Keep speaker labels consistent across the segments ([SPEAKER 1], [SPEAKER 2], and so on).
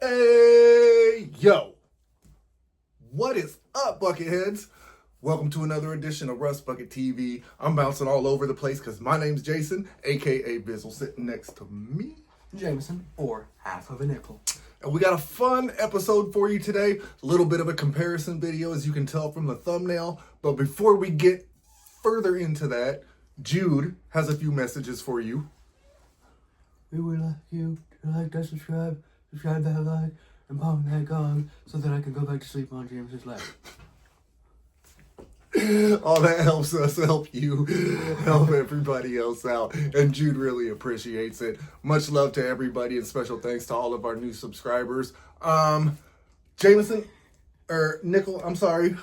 [SPEAKER 1] Hey, yo. What is up, Bucketheads? Welcome to another edition of Rust Bucket TV. I'm bouncing all over the place because my name's Jason, a.k.a. Bizzle, sitting next to me,
[SPEAKER 2] Jameson, or half of a nickel.
[SPEAKER 1] And we got a fun episode for you today. A little bit of a comparison video, as you can tell from the thumbnail. But before we get further into that, Jude has a few messages for you.
[SPEAKER 2] We would like you to like that, subscribe that like, and pong that gong so that I can go back to sleep on James's lap.
[SPEAKER 1] All that helps us help you, help everybody else out. And Jude really appreciates it. Much love to everybody and special thanks to all of our new subscribers. Jameson, or Nickel, I'm sorry.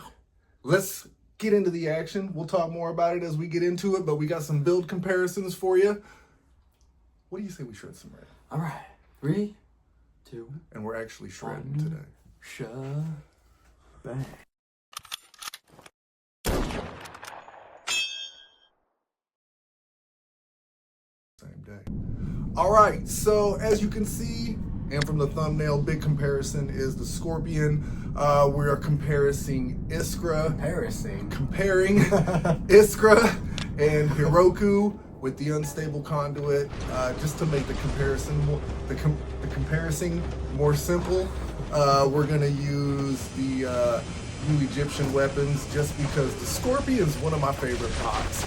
[SPEAKER 1] Let's get into the action. We'll talk more about it as we get into it, but we got some build comparisons for you. What do you say we shred some red?
[SPEAKER 2] All right. 3, 2,
[SPEAKER 1] and we're actually shredding
[SPEAKER 2] 1.
[SPEAKER 1] today.
[SPEAKER 2] Bang.
[SPEAKER 1] Same day. All right, so as you can see, and from the thumbnail, big comparison is the Scorpion. We are comparing Iskra and Heroku with the unstable conduit, just to make the comparison more simple. We're gonna use the new Egyptian weapons just because the Scorpion's one of my favorite bots.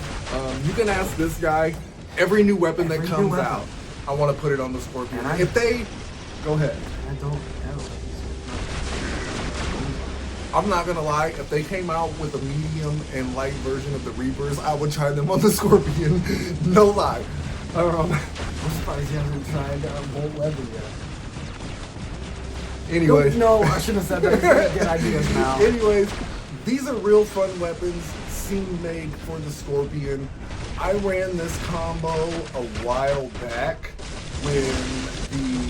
[SPEAKER 1] You can ask this guy, every new weapon that comes out, I want to put it on the Scorpion. If they, go ahead.
[SPEAKER 2] I don't know.
[SPEAKER 1] I'm not gonna lie, if they came out with a medium and light version of the Reapers, I would try them on the Scorpion. No lie.
[SPEAKER 2] I'm surprised you haven't tried Bolt Weather yet.
[SPEAKER 1] Anyways.
[SPEAKER 2] No, I shouldn't have said that. Get ideas now.
[SPEAKER 1] Anyways, these are real fun weapons, scene made for the Scorpion. I ran this combo a while back when the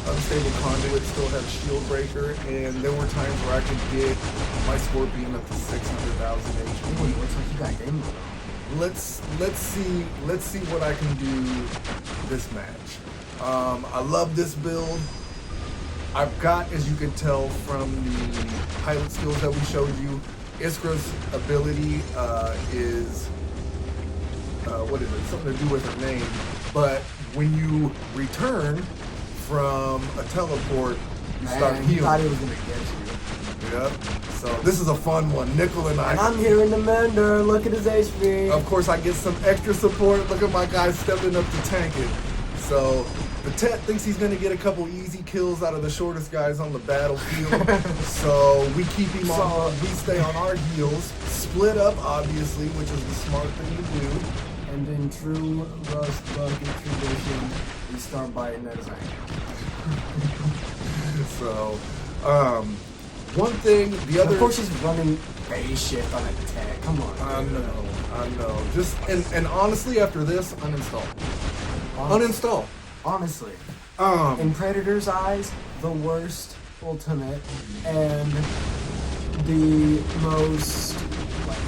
[SPEAKER 1] unstable conduit still had shield breaker, and there were times where I could get my Scorpion up to 600,000 HP.
[SPEAKER 2] Looks like you got game.
[SPEAKER 1] Let's see what I can do this match. I love this build. I've got, as you can tell from the pilot skills that we showed you, Iskra's ability is what is it? Something to do with her name. But when you return from a teleport, you start healing.
[SPEAKER 2] I thought he was gonna get you.
[SPEAKER 1] Yep. So this is a fun one. Nickel and I.
[SPEAKER 2] And I'm here in the Mender. Look at his HP.
[SPEAKER 1] Of course, I get some extra support. Look at my guy stepping up to tank it. So the Tet thinks he's gonna get a couple easy kills out of the shortest guys on the battlefield. So we keep him on. We stay on our heels. Split up, obviously, which is the smart thing to do.
[SPEAKER 2] And in true Rust Bucket tradition, we start biting at his ankle.
[SPEAKER 1] So, one thing, the other.
[SPEAKER 2] Of course, he's running phase shift on a tech. Come on.
[SPEAKER 1] I know. Just and honestly, after this, uninstall. Uninstall.
[SPEAKER 2] Honestly. In Predator's eyes, the worst ultimate and the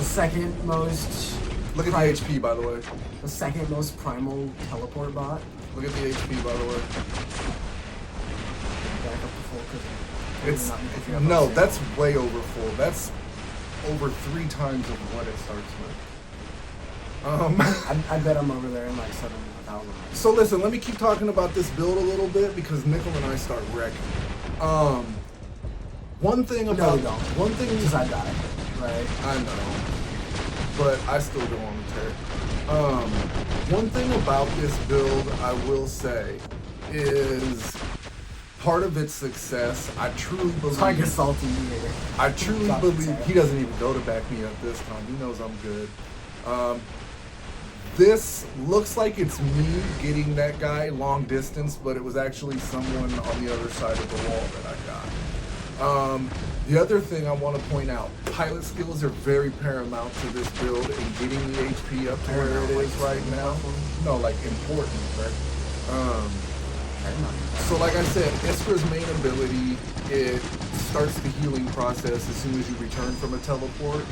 [SPEAKER 2] second most.
[SPEAKER 1] Look at the HP, by the way.
[SPEAKER 2] The second most primal teleport bot.
[SPEAKER 1] Look at the HP, by the way.
[SPEAKER 2] Back up to full.
[SPEAKER 1] No, that's way over full. That's over 3 times of what it starts with.
[SPEAKER 2] I bet I'm over there in like 7,000.
[SPEAKER 1] So listen, let me keep talking about this build a little bit because Nickel and I start wrecking. One thing about
[SPEAKER 2] because I died, right?
[SPEAKER 1] I know, but I still go on the tear. One thing about this build I will say is part of its success. I truly believe.
[SPEAKER 2] It's like a salty here.
[SPEAKER 1] I truly believe he doesn't even go to back me up this time. He knows I'm good. This looks like it's me getting that guy long distance, but it was actually someone on the other side of the wall that I got. The other thing I want to point out, pilot skills are very paramount to this build and getting the HP up to where it is right now. No, like important, right? So like I said, Iskra's main ability, it starts the healing process as soon as you return from a teleport.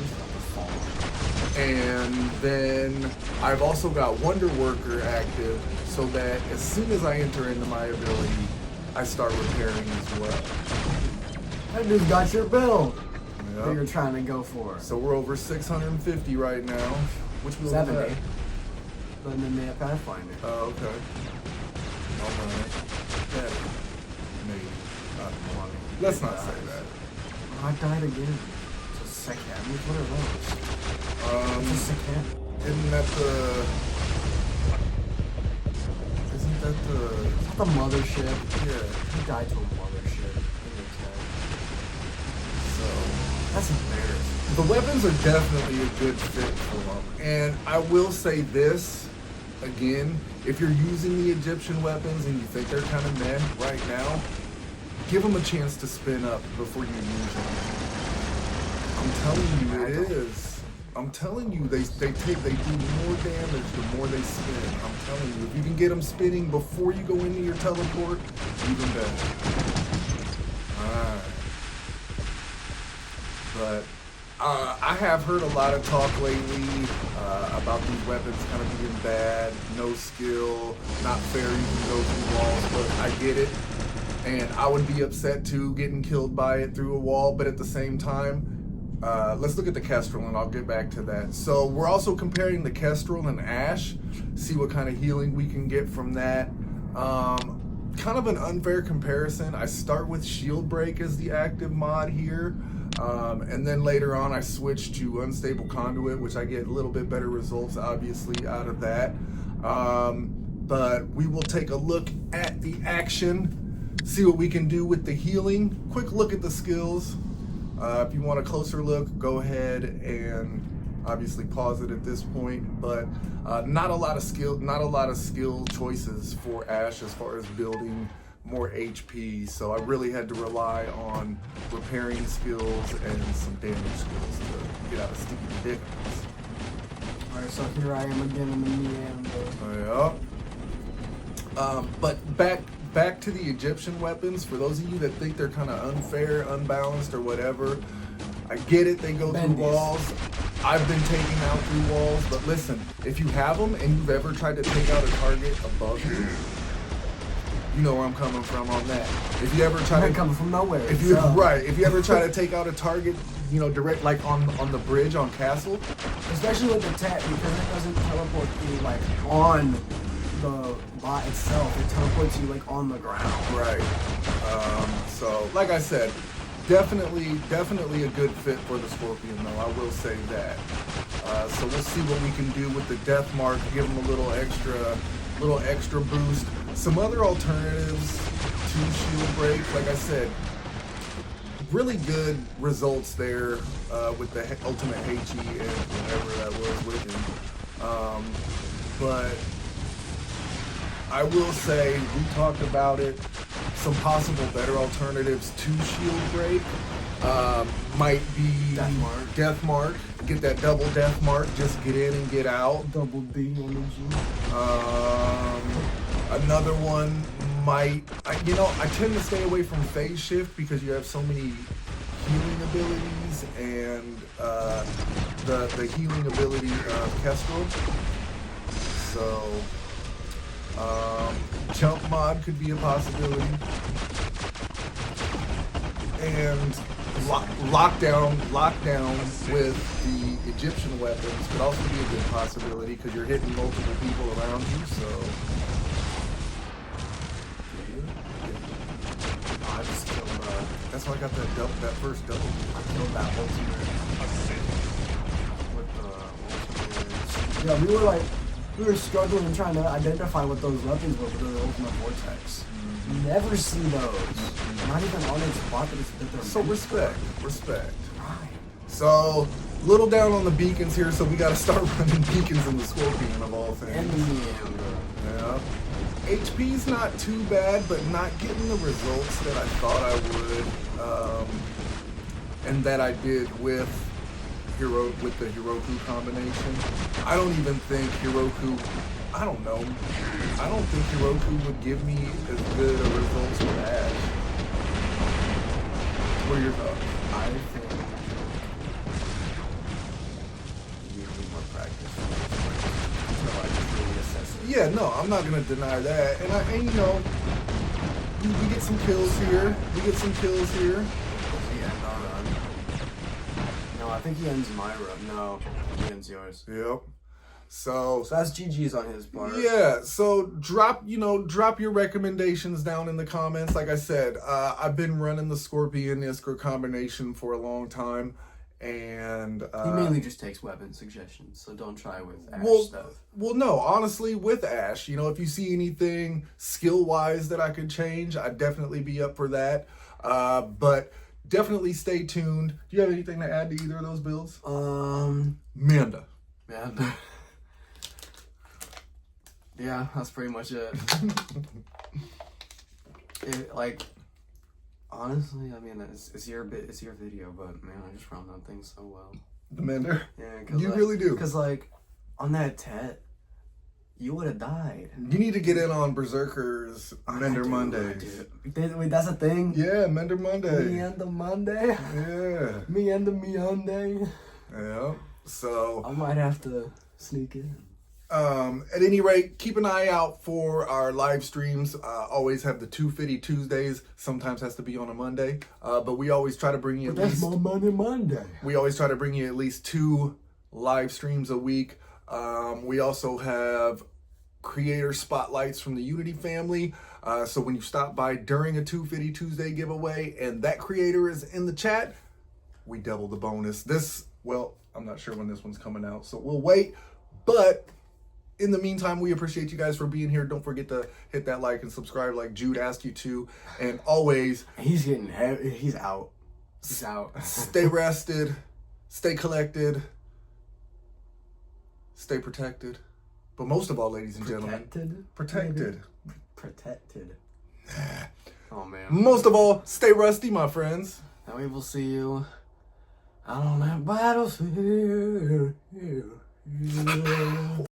[SPEAKER 1] And then I've also got Wonder Worker active so that as soon as I enter into my ability, I start repairing as well.
[SPEAKER 2] That dude's got your build that
[SPEAKER 1] Yep.
[SPEAKER 2] you're trying to go for.
[SPEAKER 1] So we're over 650 right now. Which wheel is that?
[SPEAKER 2] 70. But then they have Pathfinder.
[SPEAKER 1] Oh, okay. Alright. Yeah. Maybe. I don't know. Let's not say that.
[SPEAKER 2] Oh, I died again. It's a sick hammer. What are those? It's a sick hammer.
[SPEAKER 1] Isn't that the... Isn't that the...
[SPEAKER 2] Is that the mothership?
[SPEAKER 1] Yeah.
[SPEAKER 2] He died to a mothership in the tank.
[SPEAKER 1] So...
[SPEAKER 2] That's embarrassing.
[SPEAKER 1] The weapons are definitely a good fit for them. And I will say this, again, if you're using the Egyptian weapons and you think they're kind of meh right now, give them a chance to spin up before you use them. I'm telling you, it is. I'm telling you, they do more damage the more they spin. I'm telling you, if you can get them spinning before you go into your teleport, even better. Alright. But I have heard a lot of talk lately about these weapons kind of being bad, no skill, not fair, you can go through walls, but I get it. And I would be upset too, getting killed by it through a wall, but at the same time, let's look at the Kestrel and I'll get back to that. So we're also comparing the Kestrel and Ash, see what kind of healing we can get from that. Kind of an unfair comparison. I start with Shield Break as the active mod here. And then later on I switch to Unstable Conduit, which I get a little bit better results obviously out of that. But we will take a look at the action, see what we can do with the healing. Quick look at the skills. If you want a closer look, go ahead and obviously pause it at this point. But not a lot of skill choices for Ash as far as building more HP, so I really had to rely on repairing skills and some damage skills to get out of sticky predicaments.
[SPEAKER 2] Alright, so here I am again in the meander.
[SPEAKER 1] Yeah. But back to the Egyptian weapons. For those of you that think they're kind of unfair, unbalanced, or whatever, I get it. They go through walls. I've been taken out through walls, but listen, if you have them and you've ever tried to take out a target above you, you know where I'm coming from on that. If you ever try to
[SPEAKER 2] coming from nowhere.
[SPEAKER 1] if you if you ever try to take out a target, you know, direct like on the bridge on Castle,
[SPEAKER 2] especially with the tech, because it doesn't teleport you like on the bot itself. It teleports you like on the ground.
[SPEAKER 1] right? So like I said, definitely a good fit for the Scorpion though. I will say that. So we'll see what we can do with the Death Mark. Give them a little extra boost. Some other alternatives to Shield Break, like I said, really good results there with the Ultimate HE and whatever that was with him. But I will say, we talked about it, some possible better alternatives to Shield Break might be Death Mark. Get that double Death Mark, just get in and get out.
[SPEAKER 2] Double D on the G.
[SPEAKER 1] Another one might, I tend to stay away from Phase Shift because you have so many healing abilities and the healing ability of Kestrel. So, Jump Mod could be a possibility. And lockdown with the Egyptian weapons could also be a good possibility because you're hitting multiple people around you, so...
[SPEAKER 2] I just killed
[SPEAKER 1] that's why I got that first double.
[SPEAKER 2] I killed that ultimate with the ultimate. Yeah, we were struggling trying to identify what those weapons were with the ultimate vortex. You never see those. Not even on its spot that they're
[SPEAKER 1] So respect.
[SPEAKER 2] Right.
[SPEAKER 1] So little down on the beacons here, so we got to start running beacons in the Scorpion of all things.
[SPEAKER 2] And the meander.
[SPEAKER 1] Yeah. HP's not too bad, but not getting the results that I thought I would, and that I did with the Heroku combination. I don't even think Heroku. I don't know. I don't think Heroku would give me as good a results with Ash. What are your thoughts?
[SPEAKER 2] I think you need more practice until I just really assess it.
[SPEAKER 1] Yeah, no, I'm not gonna deny that, and we get some kills here. We get some kills here.
[SPEAKER 2] Does he end our run? No, I think he ends my run. No, he ends yours.
[SPEAKER 1] Yep. So
[SPEAKER 2] that's GG's on his part.
[SPEAKER 1] Yeah, so drop your recommendations down in the comments. Like I said, I've been running the Scorpion Iskra combination for a long time, and
[SPEAKER 2] he mainly just takes weapon suggestions, so don't try with Ash stuff.
[SPEAKER 1] Well, no, honestly, with Ash, if you see anything skill-wise that I could change, I'd definitely be up for that. But definitely stay tuned. Do you have anything to add to either of those builds? Manda.
[SPEAKER 2] Yeah, that's pretty much it. Honestly, I mean, it's your video, but man, I just run that thing so well.
[SPEAKER 1] The Mender?
[SPEAKER 2] Yeah,
[SPEAKER 1] you really do.
[SPEAKER 2] Because on that Tet, you would have died.
[SPEAKER 1] You need to get in on Berserker's Mender Mondays.
[SPEAKER 2] Wait, that's a thing?
[SPEAKER 1] Yeah, Mender Monday.
[SPEAKER 2] Me and the Monday?
[SPEAKER 1] Yeah.
[SPEAKER 2] Me and the Monday?
[SPEAKER 1] Yeah. So
[SPEAKER 2] I might have to sneak in.
[SPEAKER 1] At any rate, keep an eye out for our live streams. Always have the 250 Tuesdays. Sometimes has to be on a Monday. But we always try to bring you
[SPEAKER 2] that's my Monday.
[SPEAKER 1] We always try to bring you at least 2 live streams a week. We also have creator spotlights from the Unity family. So when you stop by during a 250 Tuesday giveaway and that creator is in the chat, we double the bonus. I'm not sure when this one's coming out, so we'll wait. But in the meantime, we appreciate you guys for being here. Don't forget to hit that like and subscribe like Jude asked you to. And always...
[SPEAKER 2] He's getting heavy. He's out. He's out.
[SPEAKER 1] Stay rested. Stay collected. Stay protected. But most of all, ladies and gentlemen... Protected.
[SPEAKER 2] Protected. Oh, man.
[SPEAKER 1] Most of all, stay rusty, my friends.
[SPEAKER 2] And we will see you out on that battlefield.